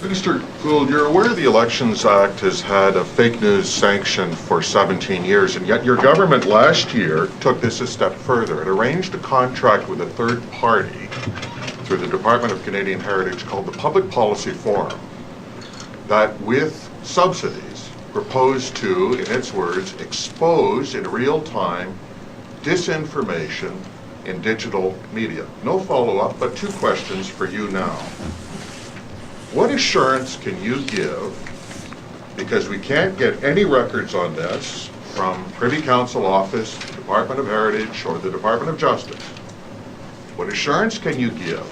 Minister Gould, you're aware the Elections Act has had a fake news sanction for 17 years, and yet your government last year took this a step further. It arranged a contract with a third party through the Department of Canadian Heritage called the Public Policy Forum that, with subsidies, proposed to, in its words, expose in real time disinformation in digital media. No follow-up, but two questions for you now. What assurance can you give, because we can't get any records on this from Privy Council Office, the Department of Heritage, or the Department of Justice, what assurance can you give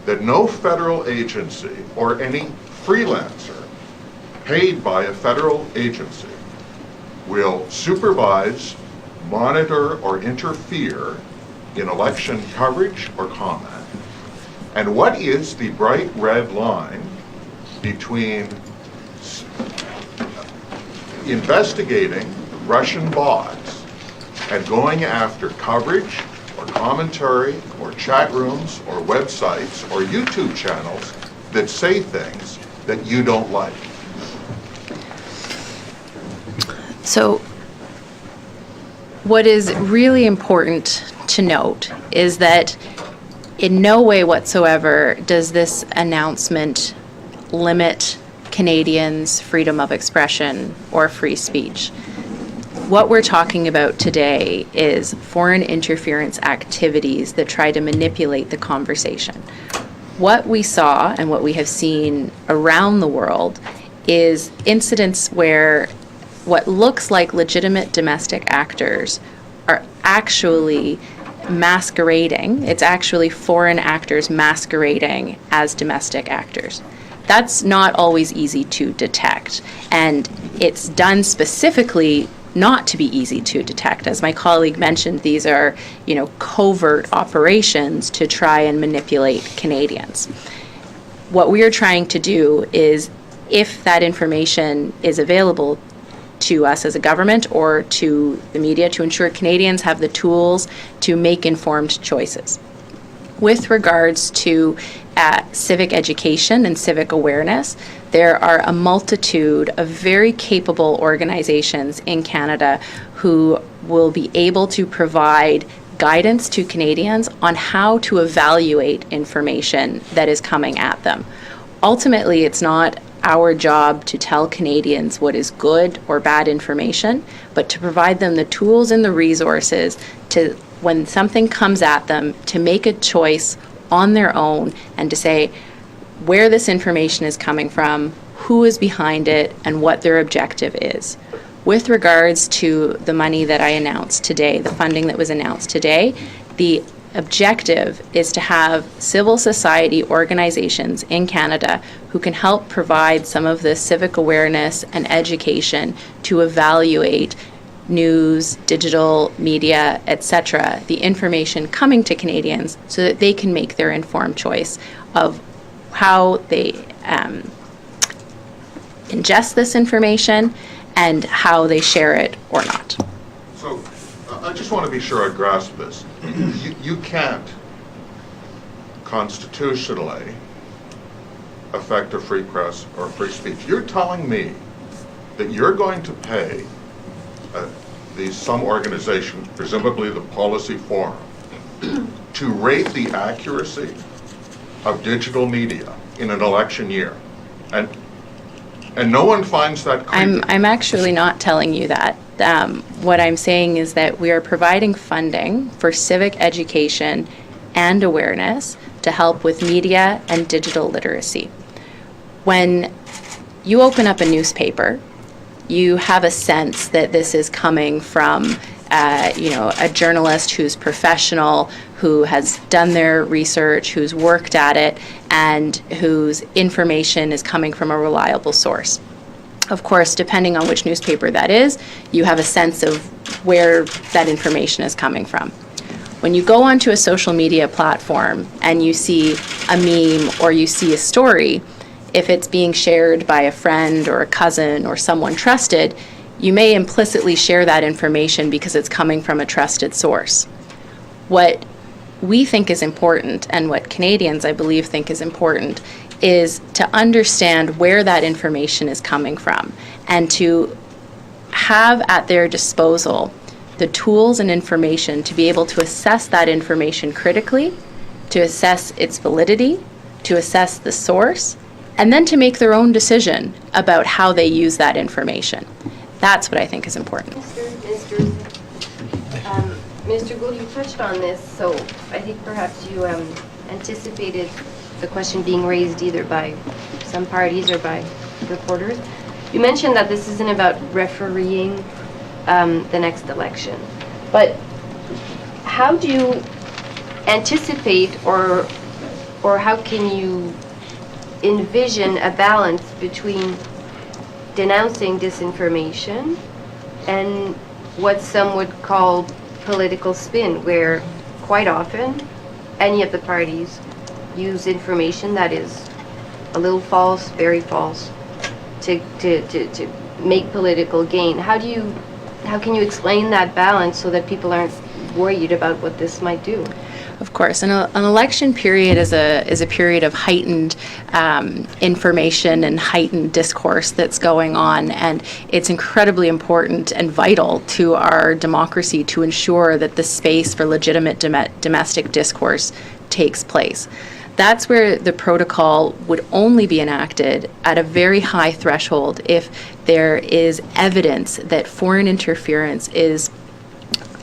that no federal agency or any freelancer paid by a federal agency will supervise, monitor, or interfere in election coverage or comment? And what is the bright red line between investigating Russian bots and going after coverage or commentary or chat rooms or websites or YouTube channels that say things that you don't like? So what is really important to note is that in no way whatsoever does this announcement limit Canadians' freedom of expression or free speech. What we're talking about today is foreign interference activities that try to manipulate the conversation. What we saw and what we have seen around the world is incidents where what looks like legitimate domestic actors are actually masquerading. It's actually foreign actors masquerading as domestic actors. That's not always easy to detect, and it's done specifically not to be easy to detect. As my colleague mentioned, these are, covert operations to try and manipulate Canadians. What we are trying to do is, if that information is available to us as a government or to the media, to ensure Canadians have the tools to make informed choices. With regards to civic education and civic awareness, there are a multitude of very capable organizations in Canada who will be able to provide guidance to Canadians on how to evaluate information that is coming at them. Ultimately, it's not our job to tell Canadians what is good or bad information, but to provide them the tools and the resources to, when something comes at them, to make a choice on their own and to say where this information is coming from, who is behind it, and what their objective is. With regards to the money that I announced today, the funding that was announced today, the objective is to have civil society organizations in Canada who can help provide some of the civic awareness and education to evaluate news, digital media, etc., the information coming to Canadians so that they can make their informed choice of how they ingest this information and how they share it or not. So I just want to be sure I grasp this. You can't constitutionally affect a free press or free speech. You're telling me that you're going to pay some organization, presumably the Policy Forum, to rate the accuracy of digital media in an election year, and no one finds that creepy. I'm actually not telling you that. What I'm saying is that we are providing funding for civic education and awareness to help with media and digital literacy. When you open up a newspaper, you have a sense that this is coming from a journalist who's professional, who has done their research, who's worked at it, and whose information is coming from a reliable source. Of course, depending on which newspaper that is, you have a sense of where that information is coming from. When you go onto a social media platform and you see a meme or you see a story, if it's being shared by a friend or a cousin or someone trusted, you may implicitly share that information because it's coming from a trusted source. What we think is important, and what Canadians, I believe, think is important, is to understand where that information is coming from and to have at their disposal the tools and information to be able to assess that information critically, to assess its validity, to assess the source, and then to make their own decision about how they use that information. That's what I think is important. Mr. Gould, you touched on this, so I think perhaps you anticipated the question being raised either by some parties or by reporters. You mentioned that this isn't about refereeing the next election, but how do you anticipate or how can you envision a balance between denouncing disinformation and what some would call political spin, where quite often any of the parties use information that is a little false, very false, to make political gain? How can you explain that balance so that people aren't worried about what this might do? Of course, an election period is a period of heightened information and heightened discourse that's going on, and it's incredibly important and vital to our democracy to ensure that the space for legitimate domestic discourse takes place. That's where the protocol would only be enacted at a very high threshold if there is evidence that foreign interference is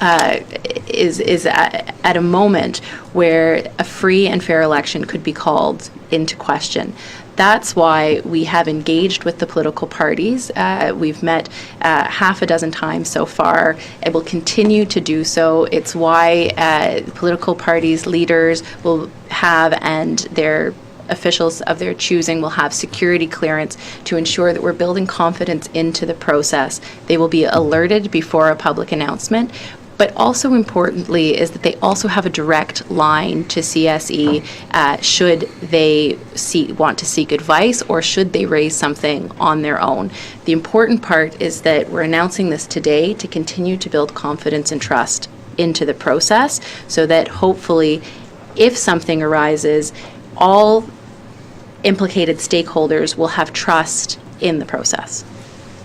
at a moment where a free and fair election could be called into question. That's why we have engaged with the political parties. We've met half a dozen times so far and will continue to do so. It's why political parties' leaders will have, and their officials of their choosing will have, security clearance to ensure that we're building confidence into the process. They will be alerted before a public announcement. But also importantly is that they also have a direct line to CSE should they want to seek advice or should they raise something on their own. The important part is that we're announcing this today to continue to build confidence and trust into the process so that hopefully if something arises, all implicated stakeholders will have trust in the process.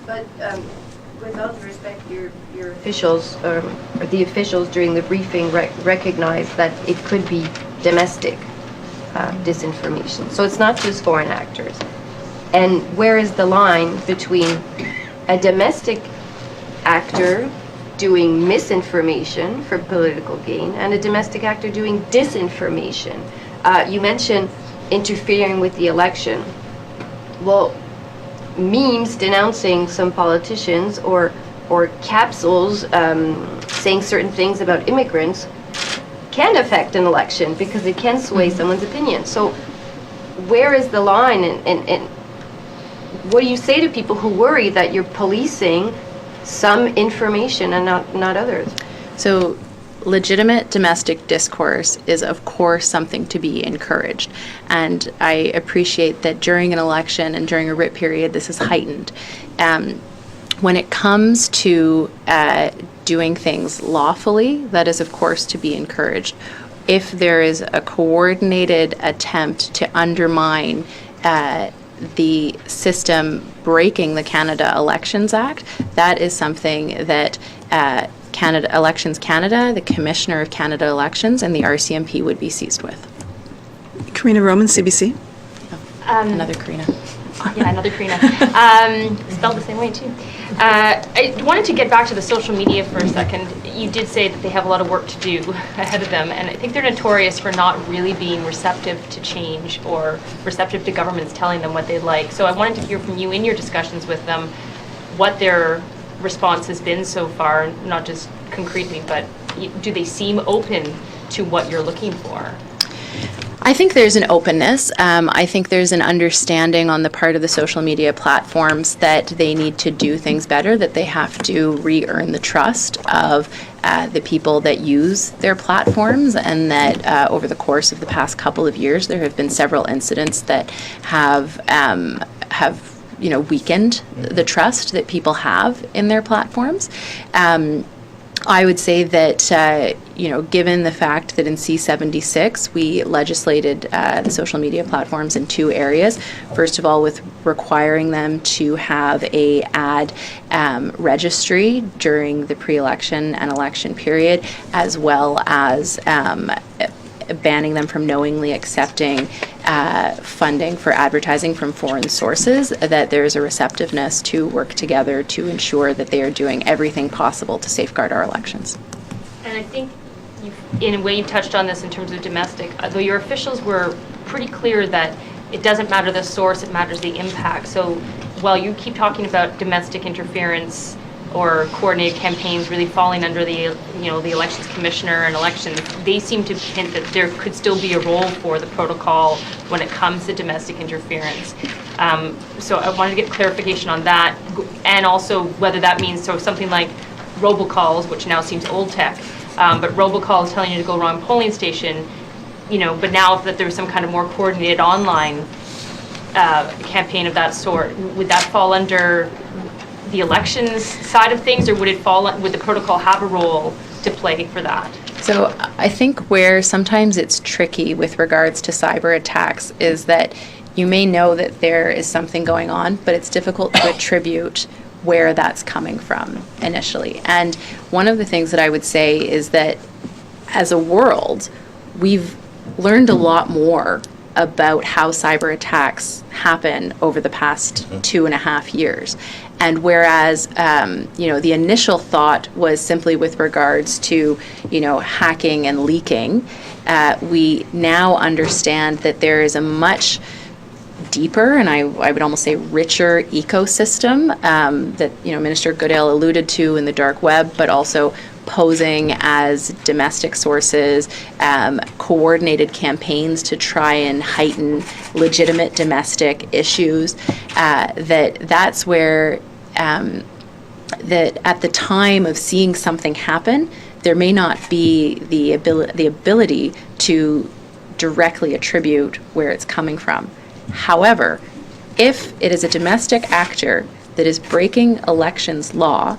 But with all due respect, your officials, or the officials during the briefing recognize that it could be domestic disinformation. So it's not just foreign actors. And where is the line between a domestic actor doing misinformation for political gain and a domestic actor doing disinformation? You mentioned interfering with the election. Well, memes denouncing some politicians or capsules saying certain things about immigrants can affect an election because it can sway someone's opinion. So where is the line, and what do you say to people who worry that you're policing some information and not others? So legitimate domestic discourse is, of course, something to be encouraged. And I appreciate that during an election and during a writ period, this is heightened. When it comes to doing things lawfully, that is, of course, to be encouraged. If there is a coordinated attempt to undermine the system breaking the Canada Elections Act, that is something that Elections Canada, the Commissioner of Canada Elections, and the RCMP would be seized with. Karina Roman, CBC. Another Karina. Yeah, another Karina. Spelled the same way, too. I wanted to get back to the social media for a second. You did say that they have a lot of work to do ahead of them, and I think they're notorious for not really being receptive to change or receptive to governments telling them what they like. So I wanted to hear from you in your discussions with them what their response has been so far, not just concretely, but do they seem open to what you're looking for? I think there's an openness. I think there's an understanding on the part of the social media platforms that they need to do things better, that they have to re-earn the trust of the people that use their platforms, and that over the course of the past couple of years, there have been several incidents that have weakened the trust that people have in their platforms. I would say that, given the fact that in C76 we legislated the social media platforms in two areas. First of all, with requiring them to have a ad registry during the pre-election and election period, as well as banning them from knowingly accepting funding for advertising from foreign sources, that there's a receptiveness to work together to ensure that they are doing everything possible to safeguard our elections. And I think, in a way, you touched on this in terms of domestic, though your officials were pretty clear that it doesn't matter the source, it matters the impact. So while you keep talking about domestic interference or coordinated campaigns really falling under the elections commissioner and elections, they seem to hint that there could still be a role for the protocol when it comes to domestic interference. So I wanted to get clarification on that, and also whether that means something like robocalls, which now seems old tech, but robocalls telling you to go wrong polling station, but now if there's some kind of more coordinated online campaign of that sort, would that fall under the elections side of things, or would the protocol have a role to play for that? So I think where sometimes it's tricky with regards to cyber attacks is that you may know that there is something going on, but it's difficult to attribute where that's coming from initially. And one of the things that I would say is that as a world, we've learned a lot more about how cyber attacks happen over the past 2.5 years. And whereas, the initial thought was simply with regards to, hacking and leaking, we now understand that there is a much deeper, and I would almost say richer ecosystem that, Minister Goodale alluded to in the dark web, but also posing as domestic sources, coordinated campaigns to try and heighten legitimate domestic issues, that's where that at the time of seeing something happen, there may not be the ability to directly attribute where it's coming from. However, if it is a domestic actor that is breaking elections law,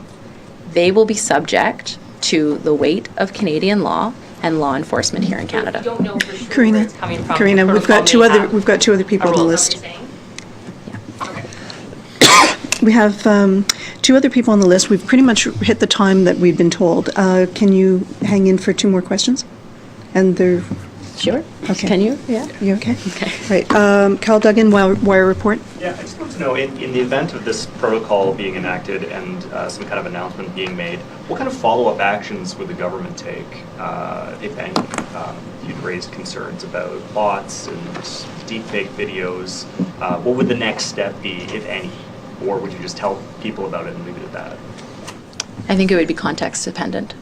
they will be subject to the weight of Canadian law and law enforcement here in Canada. You don't know for sure Karina, where it's coming from. Karina, The we've got two other people on the protocol may have a role, list. is that what you're saying? We have two other people on the list. We've pretty much hit the time that we've been told. Can you hang in for two more questions? And they're Sure. okay. Can you? Yeah. You okay? Okay. Right. Cal Duggan, Wire Report. Yeah, I just want to know, in the event of this protocol being enacted and some kind of announcement being made, what kind of follow-up actions would the government take, if any? You'd raised concerns about bots and deepfake videos. What would the next step be, if any? Or would you just tell people about it and leave it at that? I think it would be context dependent.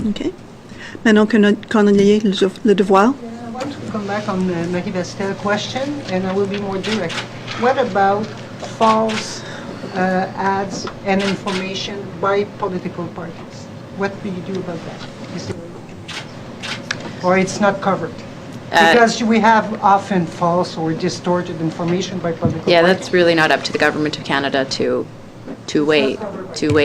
Okay. Manon Connollier, Le Devoir. I want to come back on the Marie Vestel question, and I will be more direct. What about false ads and information by political parties? What do you do about that? Or it's not covered? Because we have often false or distorted information by political Yeah, parties. that's really not up to the Government of Canada to weigh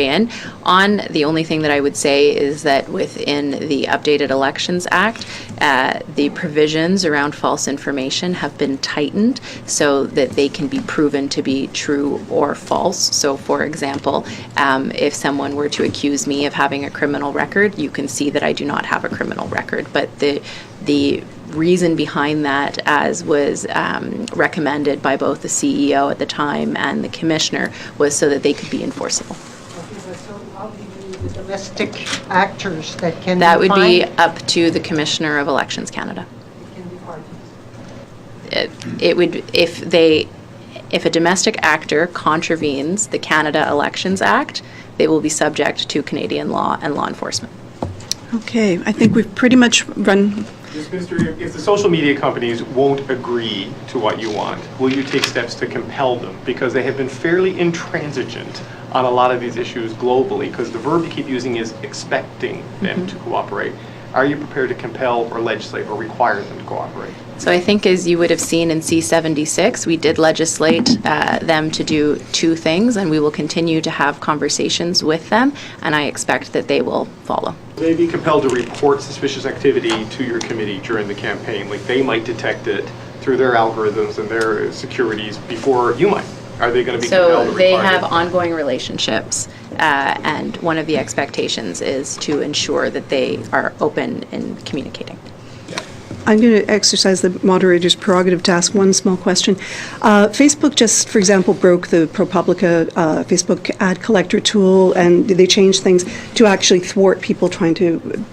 in on. The only thing that I would say is that within the updated Elections Act, the provisions around false information have been tightened so that they can be proven to be true or false. So, for example, if someone were to accuse me of having a criminal record, you can see that I do not have a criminal record. But the reason behind that, as was recommended by both the CEO at the time and the Commissioner, was so that they could be enforceable. Okay, but so how do you, the domestic actors that can That would be find- up to the Commissioner of Elections Canada. can be parties? It would, if a domestic actor contravenes the Canada Elections Act, they will be subject to Canadian law and law enforcement. Okay, I think we've pretty much run. Yes, Mr. If the social media companies won't agree to what you want, will you take steps to compel them? Because they have been fairly intransigent on a lot of these issues globally, because the verb you keep using is expecting them to cooperate. are you prepared to compel or legislate or require them to cooperate? So I think as you would have seen in C-76, we did legislate them to do two things, and we will continue to have conversations with them, and I expect that they will follow. Will they be compelled to report suspicious activity to your committee during the campaign? Like they might detect it through their algorithms and their securities before you might. Are they going to be compelled So to they report have it? ongoing relationships, and one of the expectations is to ensure that they are open in communicating. I'm going to exercise the moderator's prerogative to ask one small question. Facebook just, for example, broke the ProPublica Facebook ad collector tool, and they changed things to actually thwart people trying to